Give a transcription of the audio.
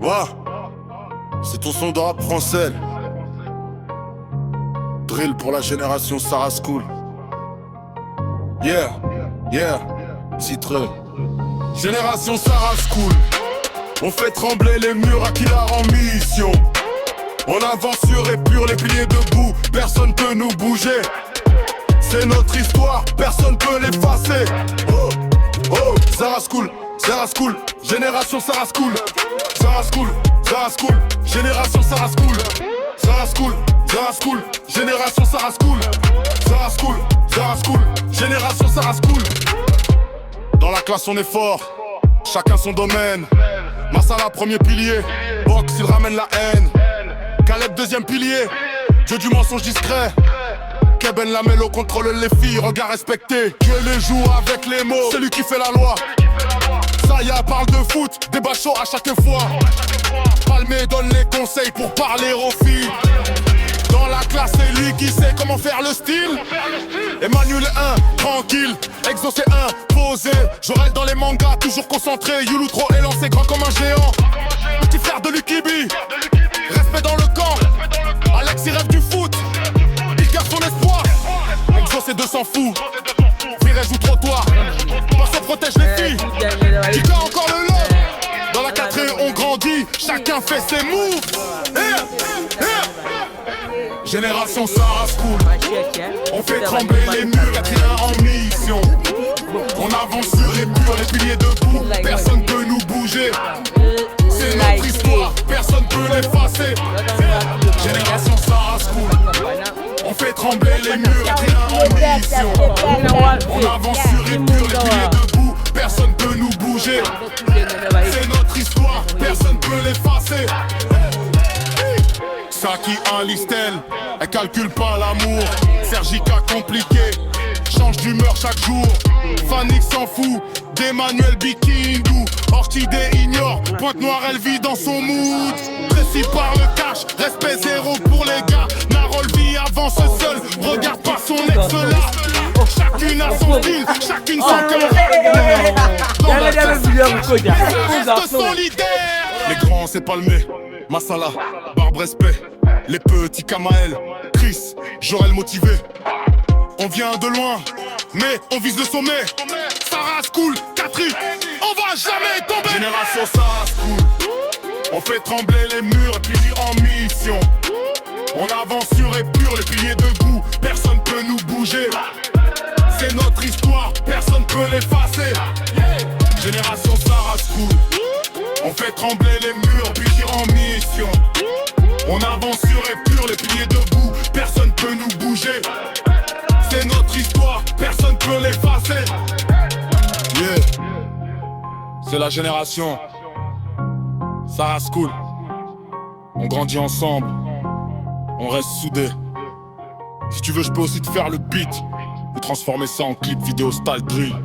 Ouah, c'est ton son de rap français. Drill pour la génération Sarah School. Yeah, yeah, Citreux. Génération Sarah School. On fait trembler les murs à qui la rend mission. On avance sur et pur les piliers debout. Personne peut nous bouger. C'est notre histoire, personne peut l'effacer. Oh, oh, Sarah School, Sarah School, génération Sarah School. Sarah School, Sarah School, génération Sarah School. Sarah School, Sarah School, génération Sarah School. Sarah School, Sarah School, génération Sarah School. Dans la classe on est fort, chacun son domaine. Massala premier pilier, Box il ramène la haine. Caleb deuxième pilier, Dieu du mensonge discret. Keben Lamelo contrôle les filles, regard respecté. Dieu les joue avec les mots, c'est lui qui fait la loi. Saya parle de foot, débat chaud à chaque fois. Palmé donne les conseils pour parler aux filles. Dans la classe c'est lui qui sait comment faire le style. Emmanuel 1, tranquille, Exo c'est 1, posé. Jorel dans les mangas, toujours concentré. Youlou trop élancé, grand comme un géant. Petit frère de Lukibi, respect dans le camp. Alex il rêve du foot, il garde son espoir. Exo c'est 200 fous, viré joue trottoir. Passons protège les filles, Kika encore le lot. Dans la 4e on grandit, chacun fait ses moves. Génération Sarah School, on fait trembler les murs, quatrième en mission. On avance sur les murs, les piliers debout, personne peut nous bouger. C'est notre histoire, personne peut l'effacer. Génération Sarah School, on fait trembler les murs, quatrième en mission. On avance sur les murs, les piliers debout, personne peut nous bouger. C'est notre histoire, personne peut l'effacer. Saki un listel, elle calcule pas l'amour. Sergica compliqué, change d'humeur chaque jour. Fanny s'en fout, d'Emmanuel Bikingou. Orchidée ignore, Pointe Noire elle vit dans son mood. Précis par le cash, respect zéro pour les gars. Narol vit avance seul, regarde pas son ex là. Chacune a son style, chacune son cœur. Reste solidaire. Les grands c'est palmé, Massala, Barbe respect. Les petits Kamael, Chris, Jorel motivé. On vient de loin, mais on vise le sommet. Sarah School, Catherine, on va jamais tomber. Génération Sarah School, on fait trembler les murs, puis en mission. On avance sur et pur, les piliers debout, personne peut nous bouger. C'est notre histoire, personne peut l'effacer. Génération Sarah School, on fait trembler les murs, puis en mission. On avance sur et pur, les piliers debout, personne peut nous bouger. C'est notre histoire, personne peut l'effacer. Yeah, c'est la génération Sarah School. On grandit ensemble, on reste soudés. Si tu veux, je peux aussi te faire le beat ou transformer ça en clip vidéo style drill.